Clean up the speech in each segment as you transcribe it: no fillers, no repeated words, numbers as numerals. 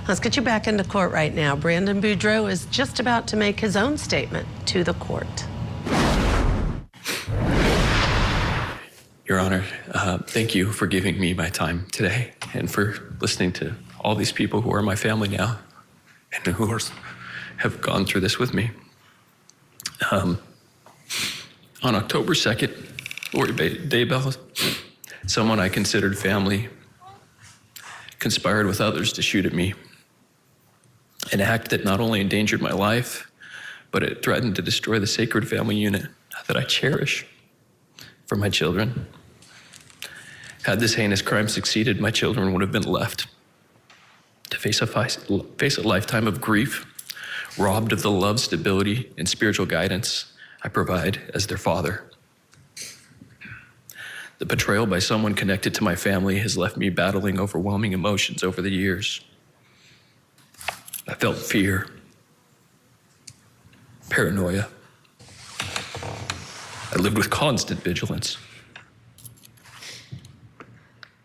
Let's get you back into court right now. Brandon Boudreaux is just about to make his own statement to the court. Your Honor, thank you for giving me my time today and for listening to all these people who are my family now and who have gone through this with me. On October 2nd, Lori Daybell, someone I considered family, conspired with others to shoot at me. An act that not only endangered my life, but it threatened to destroy the sacred family unit that I cherish for my children. Had this heinous crime succeeded, my children would have been left to face a lifetime of grief, robbed of the love, stability, and spiritual guidance I provide as their father. The betrayal by someone connected to my family has left me battling overwhelming emotions over the years. I felt fear, paranoia. I lived with constant vigilance,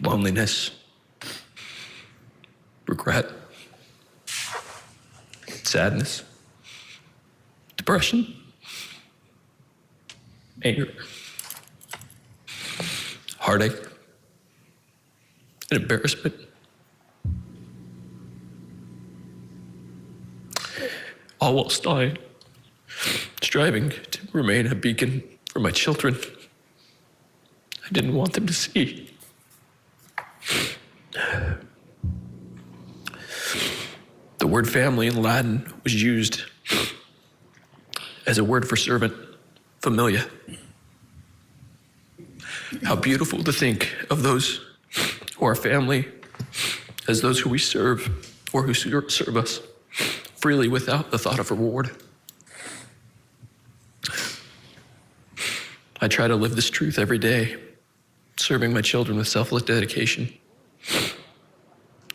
loneliness, regret, sadness, depression, anger, heartache, and embarrassment. All while striving to remain a beacon for my children I didn't want them to see. The word family in Latin was used as a word for servant, familia. How beautiful to think of those who are family as those who we serve or who serve us freely without the thought of reward. I try to live this truth every day, serving my children with selfless dedication,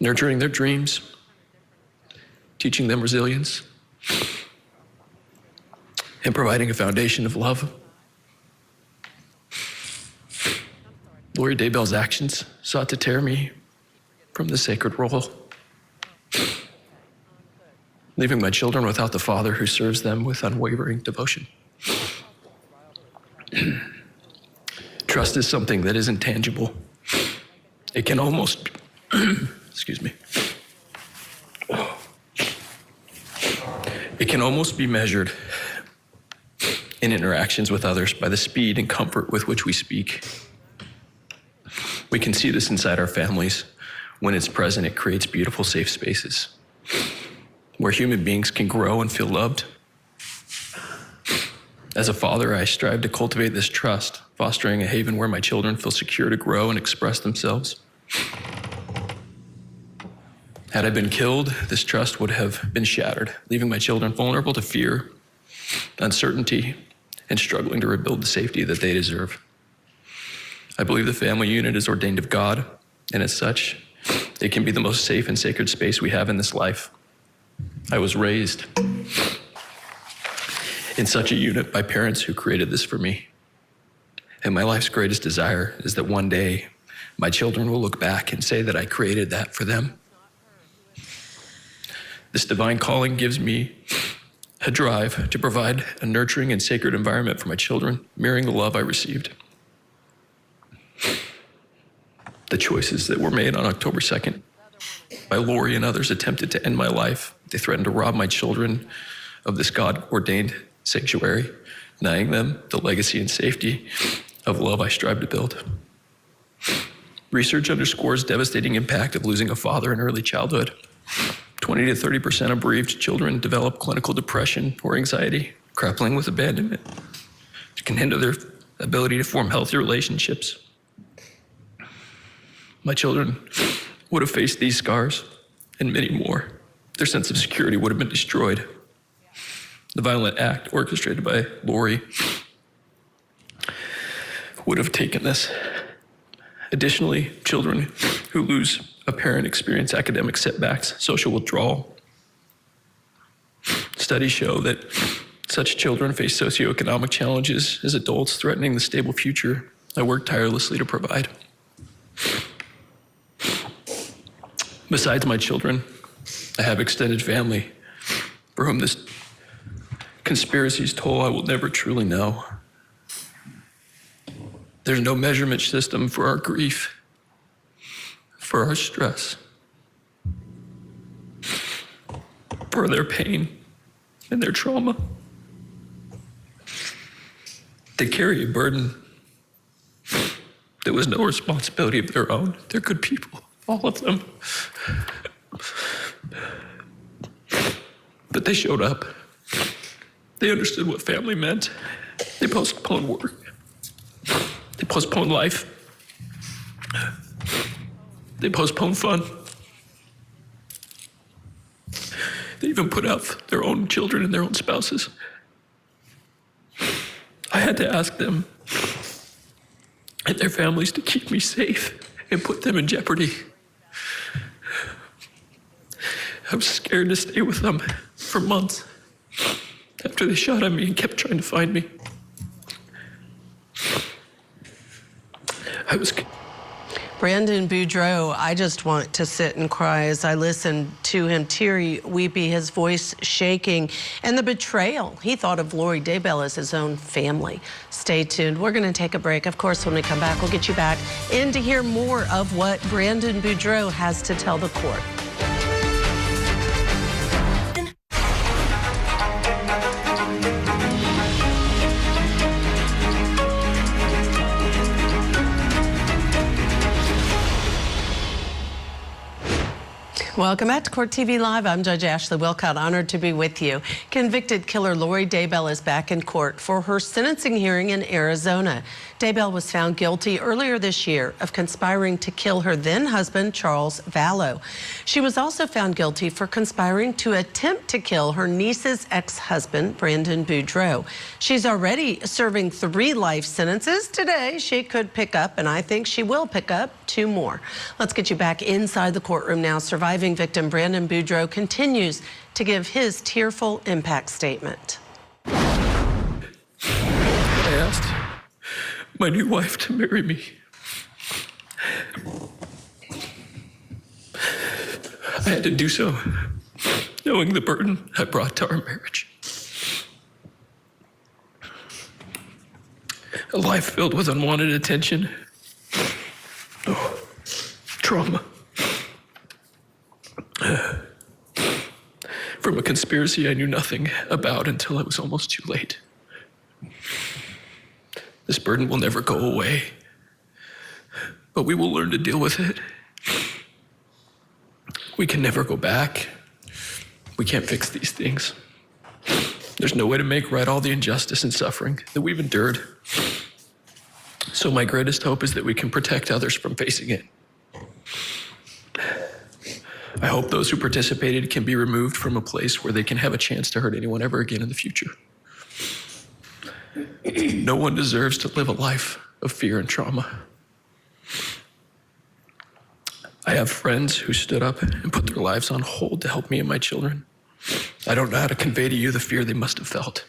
nurturing their dreams, teaching them resilience, and providing a foundation of love. Lori Daybell's actions sought to tear me from the sacred role, leaving my children without the father who serves them with unwavering devotion. Trust is something that is intangible. It can almost, excuse me. It can almost be measured in interactions with others by the speed and comfort with which we speak. We can see this inside our families. When it's present, it creates beautiful, safe spaces where human beings can grow and feel loved. As a father, I strive to cultivate this trust, fostering a haven where my children feel secure to grow and express themselves. Had I been killed, this trust would have been shattered, leaving my children vulnerable to fear, uncertainty, and struggling to rebuild the safety that they deserve. I believe the family unit is ordained of God, and as such, it can be the most safe and sacred space we have in this life. I was raised in such a unit by parents who created this for me. And my life's greatest desire is that one day my children will look back and say that I created that for them. This divine calling gives me a drive to provide a nurturing and sacred environment for my children, mirroring the love I received. The choices that were made on October 2nd by Lori and others attempted to end my life. They threatened to rob my children of this God-ordained sanctuary, denying them the legacy and safety of love I strive to build. Research underscores devastating impact of losing a father in early childhood. 20 to 30% of bereaved children develop clinical depression or anxiety, grappling with abandonment. It can hinder their ability to form healthy relationships. My children would have faced these scars and many more. Their sense of security would have been destroyed. The violent act orchestrated by Lori would have taken this. Additionally, children who lose a parent experience academic setbacks, social withdrawal. Studies show that such children face socioeconomic challenges as adults, threatening the stable future I work tirelessly to provide. Besides my children, I have extended family for whom this conspiracy's toll I will never truly know. There's no measurement system for our grief, for our stress, for their pain and their trauma. They carry a burden that was no responsibility of their own. They're good people, all of them. But they showed up. They understood what family meant. They postponed work. They postponed life. They postponed fun. They even put out their own children and their own spouses. I had to ask them and their families to keep me safe and put them in jeopardy. I was scared to stay with them for months after they shot at me and kept trying to find me. Brandon Boudreaux, I just want to sit and cry as I listen to him, teary, weepy, his voice shaking, and the betrayal. He thought of Lori Daybell as his own family. Stay tuned. We're going to take a break. Of course, when we come back, we'll get you back in to hear more of what Brandon Boudreaux has to tell the court. Welcome back to Court TV Live. I'm Judge Ashley Wilcott, honored to be with you. Convicted killer Lori Daybell is back in court for her sentencing hearing in Arizona. Daybell was found guilty earlier this year of conspiring to kill her then-husband, Charles Vallow. She was also found guilty for conspiring to attempt to kill her niece's ex-husband, Brandon Boudreaux. She's already serving 3 life sentences. Today, she could pick up, and I think she will pick up, 2 more. Let's get you back inside the courtroom now. Surviving victim Brandon Boudreaux continues to give his tearful impact statement. I asked my new wife to marry me. I had to do so, knowing the burden I brought to our marriage. A life filled with unwanted attention, trauma, from a conspiracy I knew nothing about until it was almost too late. This burden will never go away, but we will learn to deal with it. We can never go back. We can't fix these things. There's no way to make right all the injustice and suffering that we've endured. So my greatest hope is that we can protect others from facing it. I hope those who participated can be removed from a place where they can have a chance to hurt anyone ever again in the future. No one deserves to live a life of fear and trauma. I have friends who stood up and put their lives on hold to help me and my children. I don't know how to convey to you the fear they must have felt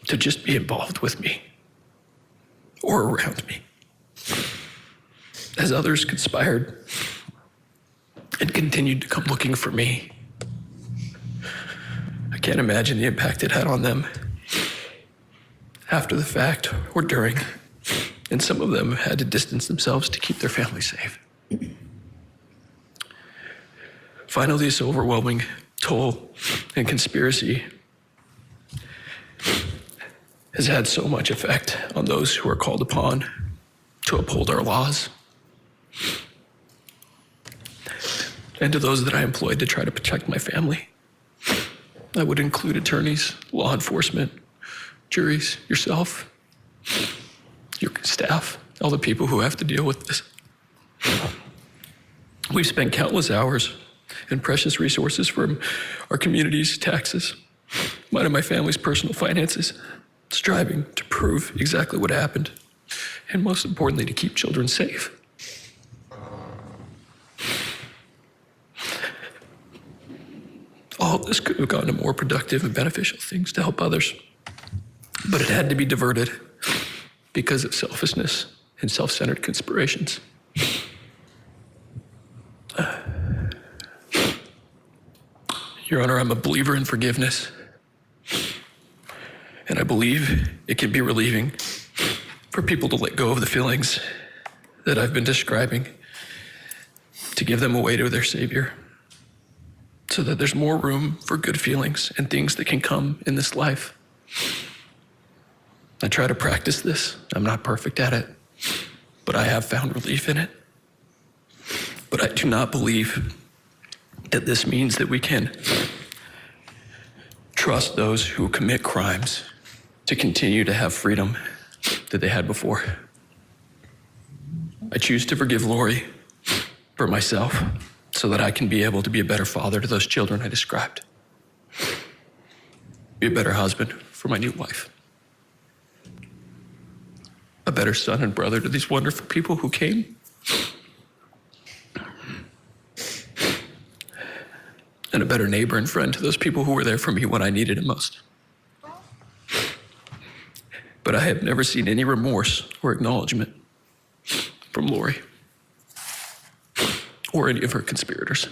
to just be involved with me or around me. As others conspired and continued to come looking for me, I can't imagine the impact it had on them after the fact or during, and some of them had to distance themselves to keep their family safe. Finally, this overwhelming toll and conspiracy has had so much effect on those who are called upon to uphold our laws, and to those that I employed to try to protect my family. I would include attorneys, law enforcement, juries, yourself, your staff, all the people who have to deal with this. We've spent countless hours and precious resources from our community's taxes, mine and my family's personal finances, striving to prove exactly what happened, and most importantly, to keep children safe. All of this could have gone to more productive and beneficial things to help others, but it had to be diverted because of selfishness and self-centered conspirations. Your Honor, I'm a believer in forgiveness. And I believe it can be relieving for people to let go of the feelings that I've been describing, to give them away to their Savior, so that there's more room for good feelings and things that can come in this life. I try to practice this. I'm not perfect at it, but I have found relief in it. But I do not believe that this means that we can trust those who commit crimes to continue to have freedom that they had before. I choose to forgive Lori for myself so that I can be able to be a better father to those children I described. Be a better husband for my new wife. A better son and brother to these wonderful people who came. And a better neighbor and friend to those people who were there for me when I needed it most. But I have never seen any remorse or acknowledgement from Lori or any of her conspirators.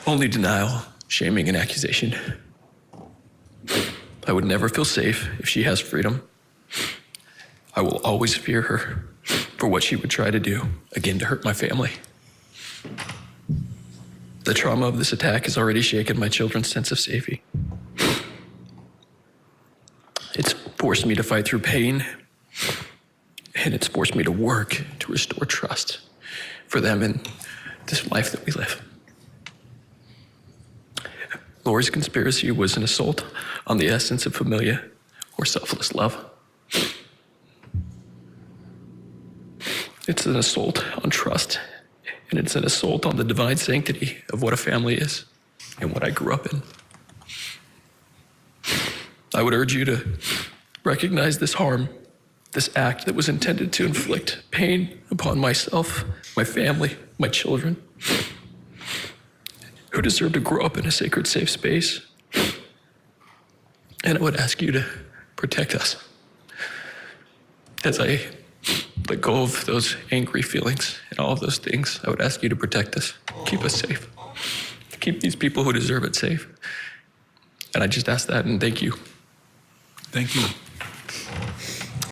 Only denial, shaming, and accusation. I would never feel safe if she has freedom. I will always fear her for what she would try to do, again, to hurt my family. The trauma of this attack has already shaken my children's sense of safety. It's forced me to fight through pain, and it's forced me to work to restore trust for them in this life that we live. Lori's conspiracy was an assault on the essence of familia or selfless love. It's an assault on trust, and it's an assault on the divine sanctity of what a family is and what I grew up in. I would urge you to recognize this harm, this act that was intended to inflict pain upon myself, my family, my children, who deserve to grow up in a sacred, safe space. And I would ask you to protect us. As I let go of those angry feelings and all of those things, I would ask you to protect us, keep us safe, keep these people who deserve it safe. And I just ask that and thank you. Thank you.